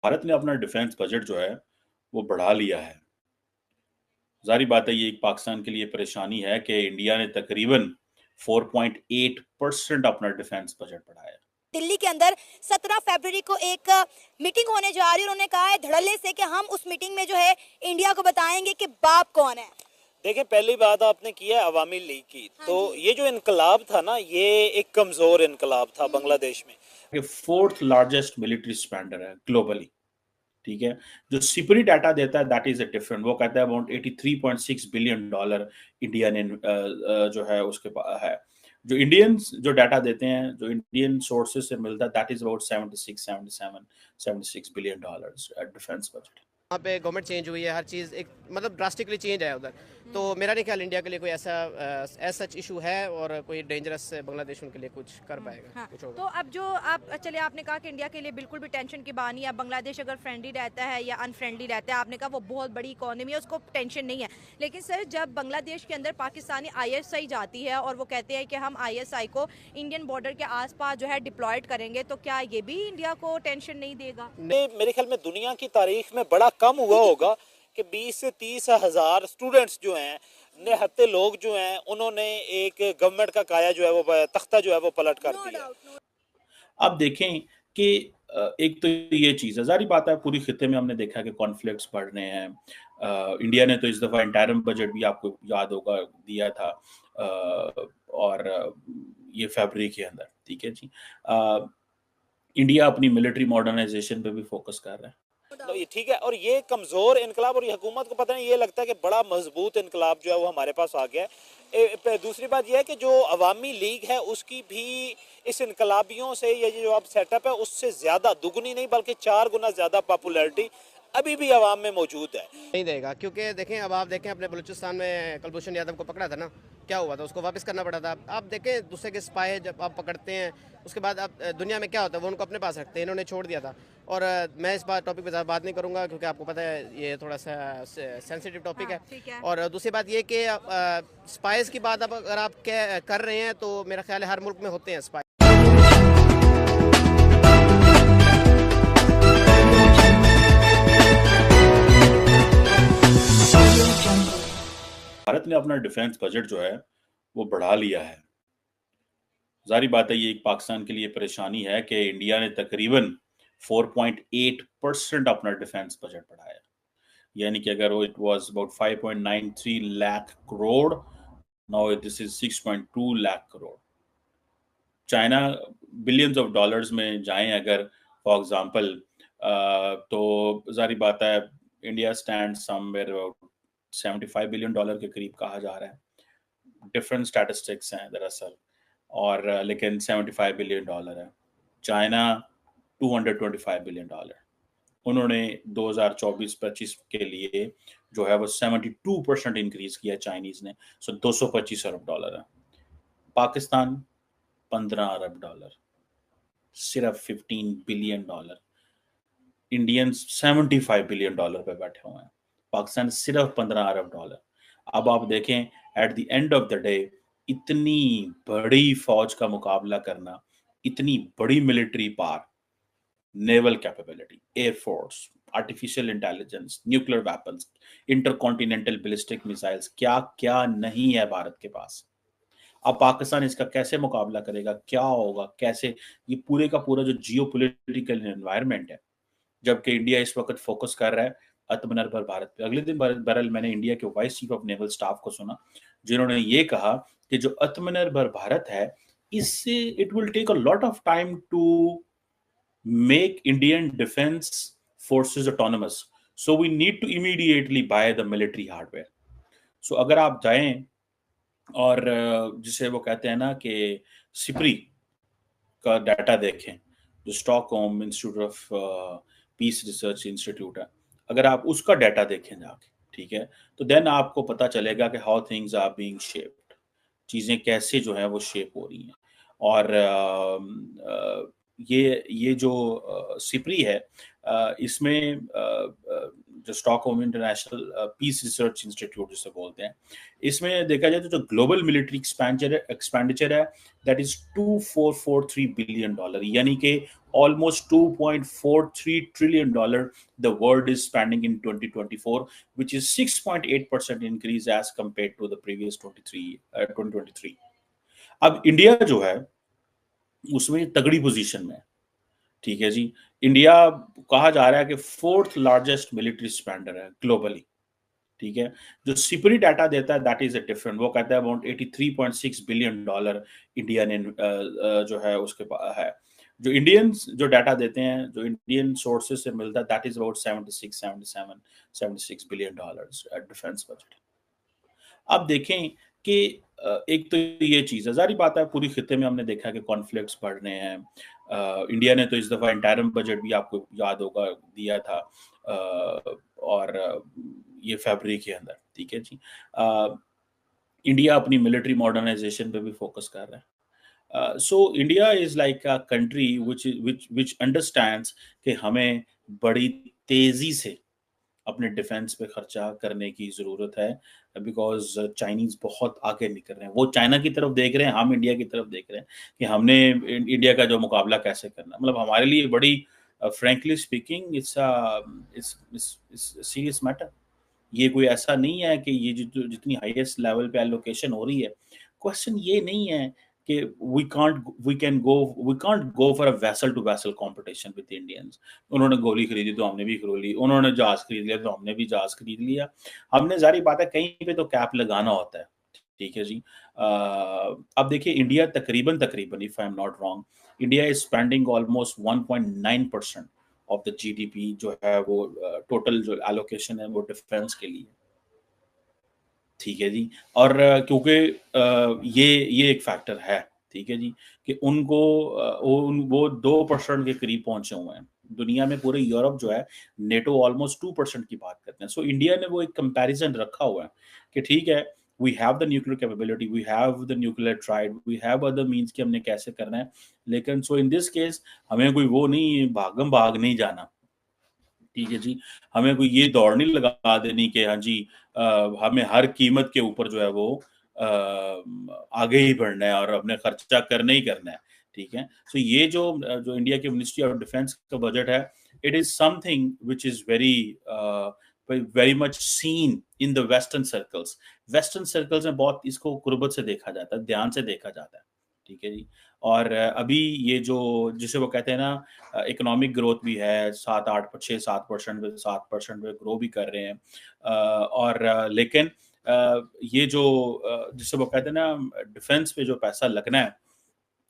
भारत ने अपना defence budget जो है वो बढ़ा लिया है। ज़ाहिर बात है ये एक पाकिस्तान के लिए परेशानी है कि इंडिया ने तकरीबन 4.8% अपना डिफेंस बजट बढ़ाया है। दिल्ली के अंदर 17 फरवरी को एक मीटिंग होने जा रही है। उन्होंने कहा है धड़ल्ले से कि हम उस मीटिंग में जो है इंडिया को बताएंगे कि बाप कौन है। देखिए, पहली बात आपने की है अवामी लीग की। तो ये जो इनकलाब था ना, ये एक कमजोर इनकलाब था बांग्लादेश में। ये फोर्थ लार्जेस्ट मिलिट्री स्पेंडर है ग्लोबली, ठीक है। जो सिपरी डाटा देता है दैट इज अ डिफरेंट, वो कहता है अबाउट 83.6 बिलियन डॉलर इंडिया ने जो है उसके पास है। जो इंडियंस जो डाटा देते हैं, जो इंडियन सोर्सेज से मिलता है, that is about 76 billion dollars defence budget. वहाँ पे गवर्नमेंट चेंज हुई है, हर चीज़ एक मतलब ड्रास्टिकली चेंज है उधर। तो मेरा नहीं ख्याल इंडिया के लिए कोई ऐसा सच इशू है और कोई डेंजरस बांग्लादेश उनके लिए कुछ कर पाएगा। हाँ, कुछ होगा। तो अब जो आप चलिए, आपने कहा कि इंडिया के लिए बिल्कुल भी टेंशन की बात नहीं है। बांग्लादेश अगर फ्रेंडली रहता है या अनफ्रेंडली रहता है, आपने कहा वो बहुत बड़ी इकोनॉमी है, उसको टेंशन नहीं है। लेकिन सर, जब बांग्लादेश के अंदर पाकिस्तानी आईएसआई जाती है और वो कहते हैं कि हम आईएसआई को इंडियन बॉर्डर के आसपास जो है डिप्लॉयड करेंगे, तो क्या ये भी इंडिया को टेंशन नहीं देगा? मेरे ख्याल में दुनिया की तारीख में बड़ा कम हुआ होगा कि 20 से 30 हजार स्टूडेंट्स जो हैं, निहत्ते लोग जो हैं, उन्होंने एक गवर्नमेंट का काया जो है वो तख्ता जो है वो पलट कर दिया। आप देखें कि एक तो ये चीज़ है, ज़ाहिर बात है पूरी खित्ते में हमने देखा कि कॉन्फ्लिक्ट्स बढ़ रहे हैं। इंडिया ने तो इस दफ़ा इंटरिम बजट भी आपको याद होगा दिया था, और ये फरवरी के अंदर, ठीक है जी। इंडिया अपनी मिलिट्री मॉडर्नाइजेशन पे भी फोकस कर रहा है। तो ये ठीक है, और ये कमजोर इनकलाब और ये हुकूमत को पता नहीं, ये लगता है कि बड़ा मजबूत इनकलाब जो है वो हमारे पास आ गया है। दूसरी बात यह है कि जो अवामी लीग है उसकी भी इस इनकलाबियों से ये जो अब सेटअप है उससे ज्यादा, दुगनी नहीं बल्कि 4 गुना ज्यादा पॉपुलैरिटी अभी भी अवाम में मौजूद है। नहीं देगा, क्योंकि देखें, अब आप देखें अपने बलूचिस्तान में कुलभूषण यादव को पकड़ा था ना, क्या हुआ था, उसको वापस करना पड़ा था। आप देखें दूसरे के स्पाई जब आप पकड़ते हैं, उसके बाद आप दुनिया में क्या होता है वो उनको अपने पास रखते हैं, इन्होंने छोड़ दिया था। और मैं इस बात टॉपिक पे ज़्यादा बात नहीं करूंगा क्योंकि आपको पता है ये थोड़ा सा सेंसिटिव टॉपिक हाँ, ठीक है। है। और दूसरी बात ये कि स्पाइस की बात अगर आप कर रहे हैं तो मेरा ख्याल है हर मुल्क में होते हैं स्पाई। भारत ने अपना डिफेंस बजट जो है वो बढ़ा लिया है। ज़ाहिर बात है ये एक पाकिस्तान के लिए परेशानी है कि इंडिया ने तकरीबन 4.8% अपना डिफेंस बजट बढ़ाया। यानी कि अगर वो it was about 5.93 lakh crore, now this is 6.2 lakh crore. China billions of dollars में जाएं अगर, फॉर एग्जांपल, तो जाहिर बात है India stand somewhere about 75 billion dollar के करीब कहा जा रहा है। डिफरेंट स्टैटिस्टिक्स हैं दरअसल, और लेकिन 75 बिलियन डॉलर है। China 225 billion dollar. उन्होंने 2024-25 के लिए जो है वो 72% इंक्रीज किया चाइनीज ने, सो 225 अरब डॉलर है। पाकिस्तान 15 अरब डॉलर, सिर्फ 15 billion dollar. Indians 75 billion dollar पे बैठे हुए हैं, पाकिस्तान सिर्फ 15 अरब डॉलर। अब आप देखें at the end of the day इतनी बड़ी फौज का मुकाबला करना, इतनी बड़ी military power, naval capability, air force, artificial intelligence, nuclear weapons, intercontinental ballistic missiles, क्या क्या नहीं है भारत के पास। अब पाकिस्तान इसका कैसे मुकाबला करेगा, क्या होगा, कैसे, ये पूरे का पूरा जो जियो पोलिटिकल एनवायरनमेंट है, जबकि इंडिया इस वक्त फोकस कर रहा है आत्मनिर्भर भारत पे। अगले दिन बहरहाल मैंने इंडिया के vice chief of naval staff को सुना, जिन्होंने ये कहा कि जो आत्मनिर्भर भारत है, इससे it will take a lot of time to make Indian defense forces autonomous. So we need to immediately buy the military hardware. So अगर आप जाएं और जिसे वो कहते हैं ना कि सिपरी का डाटा देखें, जो Stockholm institute of peace Research institute है, अगर आप उसका डाटा देखें जाके, ठीक है, तो देन आपको पता चलेगा कि how things are being shaped, चीजें कैसे जो है वो शेप हो रही हैं। और ये जो सिपरी है, इसमें जो Stockholm International Peace Research Institute जिसे बोलते हैं, इसमें देखा जाए तो जो ग्लोबल मिलिट्री एक्सपेंडिचर है दैट इज $2443 बिलियन, यानी कि almost $2.43 trillion the world is spending in 2024, which is 6.8% increase as compared to the previous 2023. अब इंडिया जो है उसमें तगड़ी पोजीशन में है, ठीक है जी। इंडिया कहा जा रहा है कि 4th लार्जेस्ट मिलिट्री स्पेंडर है ग्लोबली, ठीक है। जो सिपरी डाटा देता है दैट इज अ डिफरेंट, वो कहता है अबाउट $83.6 बिलियन इंडिया ने जो है उसके पास है। जो इंडियंस जो डाटा देते हैं, जो इंडियन सोर्सेज से मिलता है, that is about 76 billion defence budget. अब देखें कि एक तो ये चीज है, जारी बात है पूरी खिते में हमने देखा कि कॉन्फ्लिक्ट्स बढ़ रहे हैं। इंडिया ने तो इस दफा इंटरिम बजट भी आपको याद होगा दिया था, और ये फरवरी के अंदर, ठीक है जी। इंडिया अपनी मिलिट्री मॉडर्नाइजेशन पे भी फोकस कर रहा है। So India is like a country which understands कि हमें बड़ी तेजी से अपने डिफेंस पे खर्चा करने की जरूरत है, बिकॉज चाइनीज बहुत आगे निकल रहे हैं। वो चाइना की तरफ देख रहे हैं, हम इंडिया की तरफ देख रहे हैं कि हमने इंडिया का जो मुकाबला कैसे करना। मतलब हमारे लिए बड़ी frankly speaking it's serious matter. ये कोई ऐसा नहीं है कि ये जितनी हाईएस्ट लेवल पे एलोकेशन हो रही है, क्वेश्चन ये नहीं है कि we can't go for a vessel to vessel competition with Indians। उन्होंने गोली खरीदी तो हमने भी खरीद ली, उन्होंने जहाज खरीद लिया तो हमने भी जहाज खरीद लिया। हमने जारी बात है कहीं पे तो कैप लगाना होता है, ठीक है जी। अब देखिए इंडिया तकरीबन if I am not wrong, India is spending almost 1.9% of the GDP जो है वो टोटल जो एलोकेशन है वो डिफेंस के लिए, ठीक है जी। और क्योंकि ये एक फैक्टर है, ठीक है जी, कि उनको वो 2% के करीब पहुंचे हुए हैं। दुनिया में पूरे यूरोप जो है नेटो ऑलमोस्ट 2% की बात करते हैं। सो इंडिया ने वो एक कंपैरिजन रखा हुआ है कि ठीक है, we have the nuclear capability, we have the nuclear triad, we have other means कि हमने कैसे करना है। लेकिन सो इन दिस केस हमें कोई वो नहीं भाग नहीं जाना, ठीक है जी। हमें कोई ये दौड़ नहीं लगा देनी कि हाँ जी हमें हर कीमत के ऊपर जो है वो आगे ही बढ़ना है और अपने खर्चा करना ही करना है, ठीक है। सो ये जो इंडिया की मिनिस्ट्री ऑफ डिफेंस का बजट है, it is something which is very much seen in the western circles में बहुत इसको कुर्बत से देखा जाता है, ध्यान से देखा जाता है, ठीक है जी। और अभी ये जो जिसे वो कहते हैं ना इकोनॉमिक ग्रोथ भी है 7% पे ग्रो भी कर रहे हैं, और लेकिन ये जो जिसे वो कहते हैं ना डिफेंस पे जो पैसा लगना है,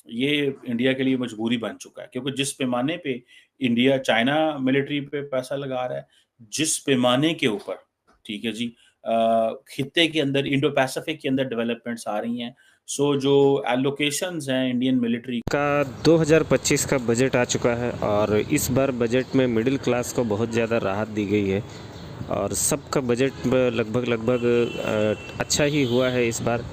ये इंडिया के लिए मजबूरी बन चुका है। क्योंकि जिस पैमाने पे इंडिया चाइना मिलिट्री पे पैसा लगा रहा है, जिस पैमाने के ऊपर, ठीक है जी, खित्ते के अंदर इंडो पैसिफिक के अंदर डेवलपमेंट्स आ रही हैं, सो जो एलोकेशंस हैं इंडियन मिलिट्री का 2025 का बजट आ चुका है, और इस बार बजट में मिडिल क्लास को बहुत ज़्यादा राहत दी गई है, और सबका बजट लगभग अच्छा ही हुआ है इस बार।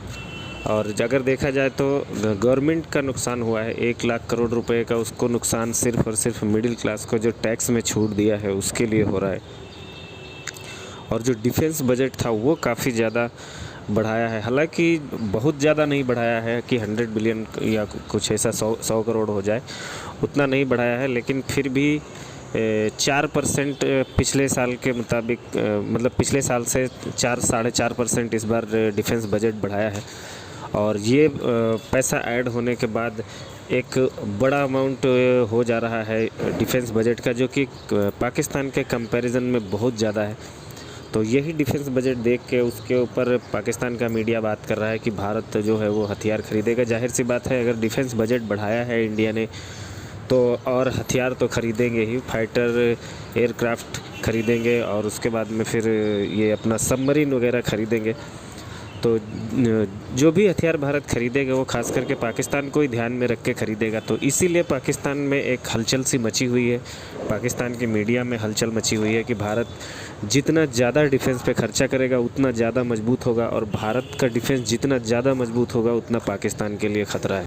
और अगर देखा जाए तो गवर्नमेंट का नुकसान हुआ है 1 लाख करोड़ रुपए का, उसको नुकसान सिर्फ और सिर्फ मिडिल क्लास को जो टैक्स में छूट दिया है उसके लिए हो रहा है। और जो डिफेंस बजट था वो काफ़ी ज़्यादा बढ़ाया है, हालांकि बहुत ज़्यादा नहीं बढ़ाया है कि 100 बिलियन या कुछ ऐसा 100 करोड़ हो जाए, उतना नहीं बढ़ाया है, लेकिन फिर भी 4% पिछले साल के मुताबिक, मतलब पिछले साल से 4-4.5% इस बार डिफेंस बजट बढ़ाया है। और ये पैसा ऐड होने के बाद एक बड़ा अमाउंट हो जा रहा है डिफेंस बजट का, जो कि पाकिस्तान के कंपैरिजन में बहुत ज़्यादा है। तो यही डिफेंस बजट देख के उसके ऊपर पाकिस्तान का मीडिया बात कर रहा है कि भारत जो है वो हथियार खरीदेगा। जाहिर सी बात है, अगर डिफेंस बजट बढ़ाया है इंडिया ने तो और हथियार तो खरीदेंगे ही, फाइटर एयरक्राफ्ट खरीदेंगे, और उसके बाद में फिर ये अपना सबमरीन वगैरह खरीदेंगे। तो जो भी हथियार भारत खरीदेगा वो खास करके पाकिस्तान को ही ध्यान में रख के खरीदेगा। तो इसीलिए पाकिस्तान में एक हलचल सी मची हुई है, पाकिस्तान की मीडिया में हलचल मची हुई है कि भारत जितना ज़्यादा डिफेंस पे खर्चा करेगा उतना ज़्यादा मजबूत होगा, और भारत का डिफेंस जितना ज़्यादा मजबूत होगा उतना पाकिस्तान के लिए ख़तरा है।